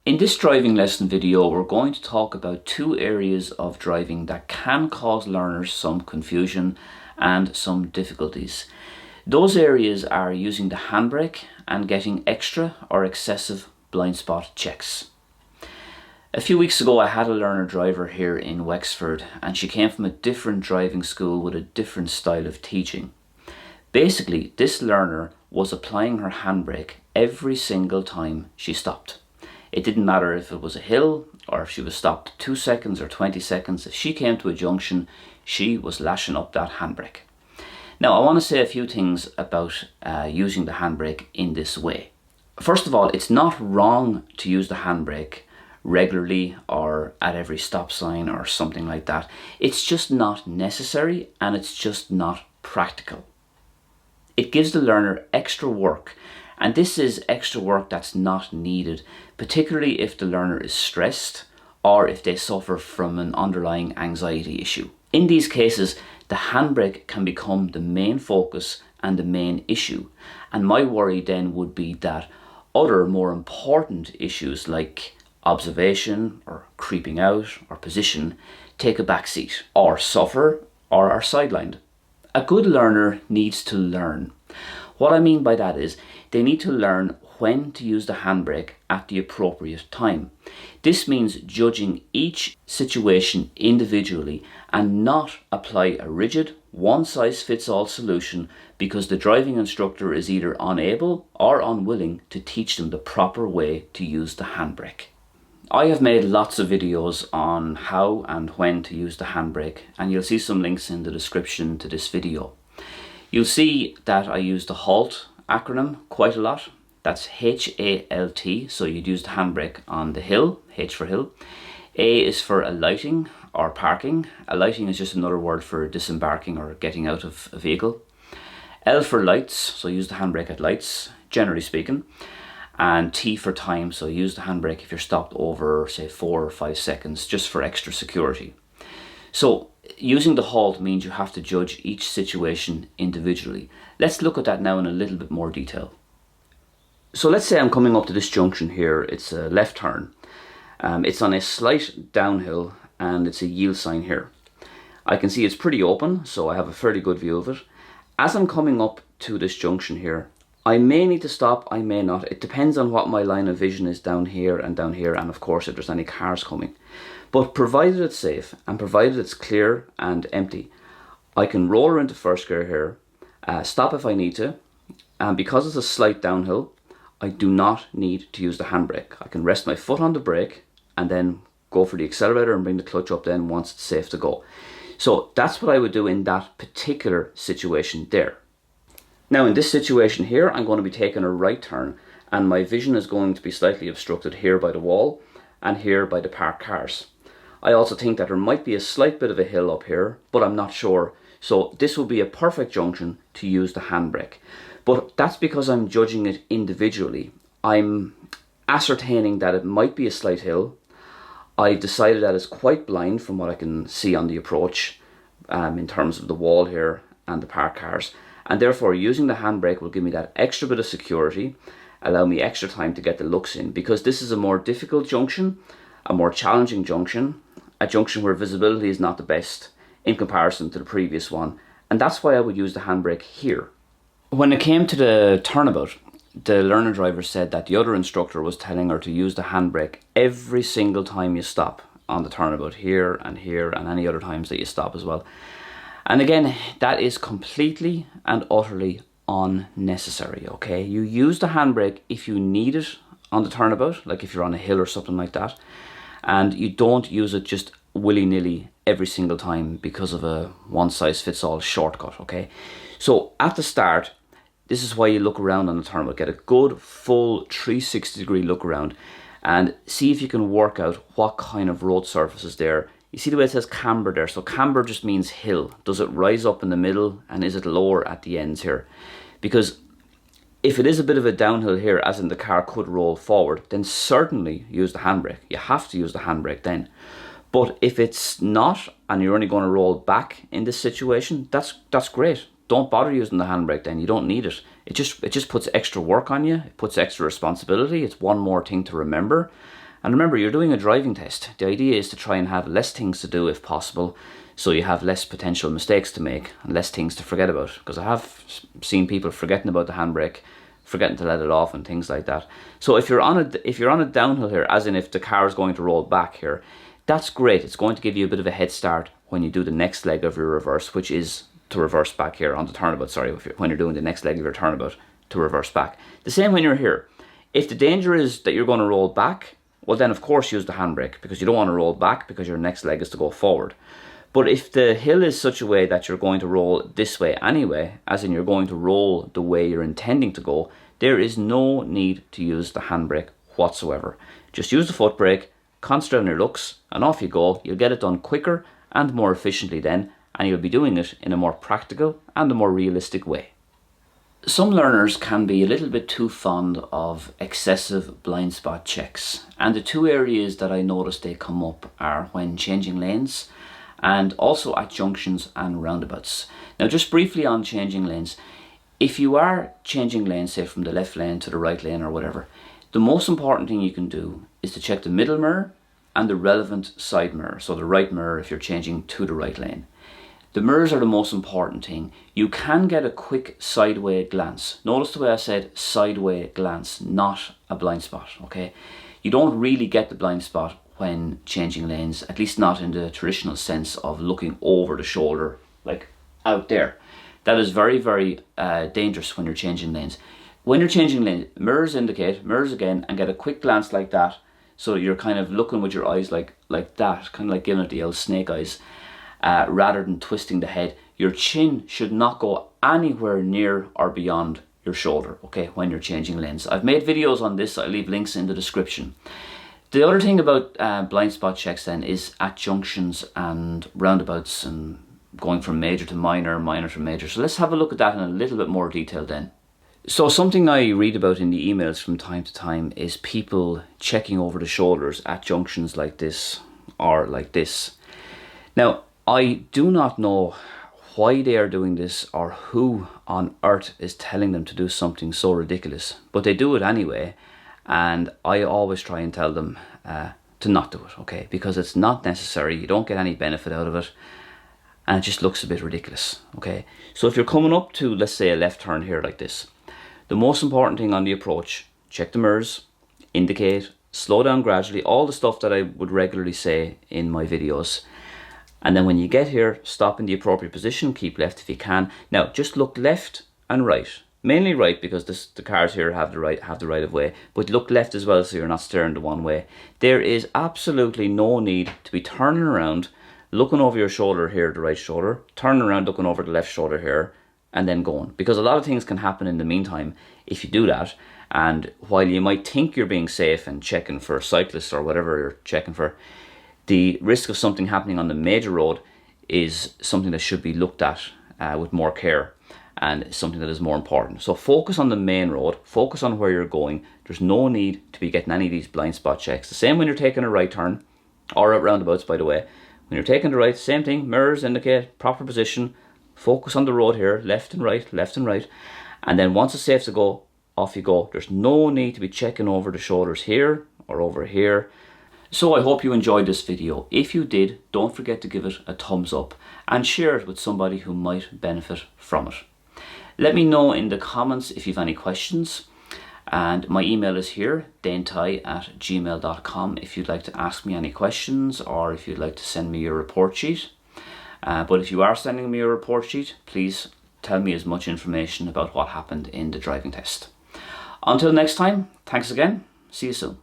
In this driving lesson video, we're going to talk about two areas of driving that can cause learners some confusion and some difficulties. Those areas are using the handbrake and getting extra or excessive blind spot checks. A few weeks ago, I had a learner driver here in Wexford, and she came from a different driving school with a different style of teaching. Basically, this learner was applying her handbrake every single time she stopped. It didn't matter if it was a hill or if she was stopped 2 seconds or 20 seconds. If she came to a junction, she was lashing up that handbrake. Now, I want to say a few things about using the handbrake in this way. First of all, it's not wrong to use the handbrake regularly or at every stop sign or something like that. It's just not necessary, and it's just not practical. It gives the learner extra work, and this is extra work that's not needed, particularly if the learner is stressed or if they suffer from an underlying anxiety issue. In these cases, the handbrake can become the main focus and the main issue, and my worry then would be that other more important issues like observation or creeping out or position take a back seat or suffer or are sidelined. A good learner needs to learn. What I mean by that is they need to learn when to use the handbrake at the appropriate time. This means judging each situation individually and not apply a rigid one-size-fits-all solution because the driving instructor is either unable or unwilling to teach them the proper way to use the handbrake. I have made lots of videos on how and when to use the handbrake, and you'll see some links in the description to this video. You'll see that I use the HALT acronym quite a lot. That's HALT, so you'd use the handbrake on the hill, H for hill. A is for alighting or parking. Alighting is just another word for disembarking or getting out of a vehicle. L for lights, so use the handbrake at lights, generally speaking. And T for time, so use the handbrake if you're stopped over, say, 4 or 5 seconds, just for extra security. So using the HALT means you have to judge each situation individually. Let's look at that now in a little bit more detail. So let's say I'm coming up to this junction here. It's a left turn. It's on a slight downhill and it's a yield sign here. I can see it's pretty open, so I have a fairly good view of it. As I'm coming up to this junction here, I may need to stop, I may not. It depends on what my line of vision is down here, and of course if there's any cars coming. But provided it's safe and provided it's clear and empty, I can roll into first gear here, stop if I need to, and because it's a slight downhill, I do not need to use the handbrake. I can rest my foot on the brake and then go for the accelerator and bring the clutch up then once it's safe to go. So that's what I would do in that particular situation there. Now in this situation here, I'm going to be taking a right turn and my vision is going to be slightly obstructed here by the wall and here by the parked cars. I also think that there might be a slight bit of a hill up here, but I'm not sure. So this will be a perfect junction to use the handbrake. But that's because I'm judging it individually. I'm ascertaining that it might be a slight hill. I decided that it's quite blind from what I can see on the approach in terms of the wall here and the parked cars. And therefore using the handbrake will give me that extra bit of security, allow me extra time to get the looks in, because this is a more difficult junction, a more challenging junction, a junction where visibility is not the best in comparison to the previous one, and that's why I would use the handbrake here. When it came to the turnabout, the learner driver said that the other instructor was telling her to use the handbrake every single time you stop on the turnabout, here and any other times that you stop as well. And again, that is completely and utterly unnecessary, okay? You use the handbrake if you need it on the turnabout, like if you're on a hill or something like that, and you don't use it just willy-nilly every single time because of a one-size-fits-all shortcut, okay? So at the start, this is why you look around on the turnabout, get a good full 360-degree look around and see if you can work out what kind of road surface is there. You see the way it says camber there, so camber just means hill. Does it rise up in the middle and is it lower at the ends here? Because if it is a bit of a downhill here, as in the car could roll forward, then certainly use the handbrake. You have to use the handbrake then. But if it's not and you're only going to roll back in this situation, that's great. Don't bother using the handbrake then. You don't need it. It just puts extra work on you. It puts extra responsibility. It's one more thing to remember. And remember, you're doing a driving test. The idea is to try and have less things to do if possible, so you have less potential mistakes to make and less things to forget about. Because I have seen people forgetting about the handbrake, forgetting to let it off and things like that. So if you're on a downhill here, as in if the car is going to roll back here, that's great. It's going to give you a bit of a head start when you do the next leg of your reverse, which is to reverse back here on the turnabout. Sorry, when you're doing the next leg of your turnabout, to reverse back. The same when you're here. If the danger is that you're going to roll back, well then of course use the handbrake, because you don't want to roll back because your next leg is to go forward. But if the hill is such a way that you're going to roll this way anyway, as in you're going to roll the way you're intending to go, there is no need to use the handbrake whatsoever. Just use the foot brake, concentrate on your looks, and off you go. You'll get it done quicker and more efficiently then, and you'll be doing it in a more practical and a more realistic way. Some learners can be a little bit too fond of excessive blind spot checks, and the two areas that I notice they come up are when changing lanes and also at junctions and roundabouts. Now just briefly on changing lanes, if you are changing lanes, say from the left lane to the right lane or whatever, the most important thing you can do is to check the middle mirror and the relevant side mirror, so the right mirror if you're changing to the right lane. The mirrors are the most important thing. You can get a quick sideway glance. Notice the way I said sideway glance, not a blind spot, okay? You don't really get the blind spot when changing lanes, at least not in the traditional sense of looking over the shoulder, like out there. That is very, very dangerous when you're changing lanes. When you're changing lanes, mirrors indicate, mirrors again, and get a quick glance like that, so you're kind of looking with your eyes like that, kind of like giving it the old snake eyes. Rather than twisting the head. Your chin should not go anywhere near or beyond your shoulder, okay, when you're changing lanes. I've made videos on this, I'll leave links in the description. The other thing about blind spot checks then is at junctions and roundabouts and going from major to minor, minor to major. So let's have a look at that in a little bit more detail then. So something I read about in the emails from time to time is people checking over the shoulders at junctions like this or like this. Now, I do not know why they are doing this or who on earth is telling them to do something so ridiculous, but they do it anyway, and I always try and tell them to not do it, okay, because it's not necessary, you don't get any benefit out of it, and it just looks a bit ridiculous, okay. So if you're coming up to, let's say, a left turn here like this, the most important thing on the approach, check the mirrors, indicate, slow down gradually, all the stuff that I would regularly say in my videos. And then when you get here, stop in the appropriate position, keep left if you can. Now, just look left and right. Mainly right, because the cars here have the right of way, but look left as well so you're not staring the one way. There is absolutely no need to be turning around, looking over your shoulder here, the right shoulder, turning around, looking over the left shoulder here, and then going. Because a lot of things can happen in the meantime if you do that. And while you might think you're being safe and checking for cyclists or whatever you're checking for, the risk of something happening on the major road is something that should be looked at with more care, and something that is more important. So focus on the main road, focus on where you're going. There's no need to be getting any of these blind spot checks. The same when you're taking a right turn, or at roundabouts by the way. When you're taking the right, same thing, mirrors indicate, proper position, focus on the road here, left and right, and then once it's safe to go, off you go. There's no need to be checking over the shoulders here or over here. So I hope you enjoyed this video. If you did, don't forget to give it a thumbs up and share it with somebody who might benefit from it. Let me know in the comments if you have any questions, and my email is here, danetigh@gmail.com, if you'd like to ask me any questions or if you'd like to send me your report sheet. But if you are sending me your report sheet, please tell me as much information about what happened in the driving test. Until next time, thanks again, see you soon.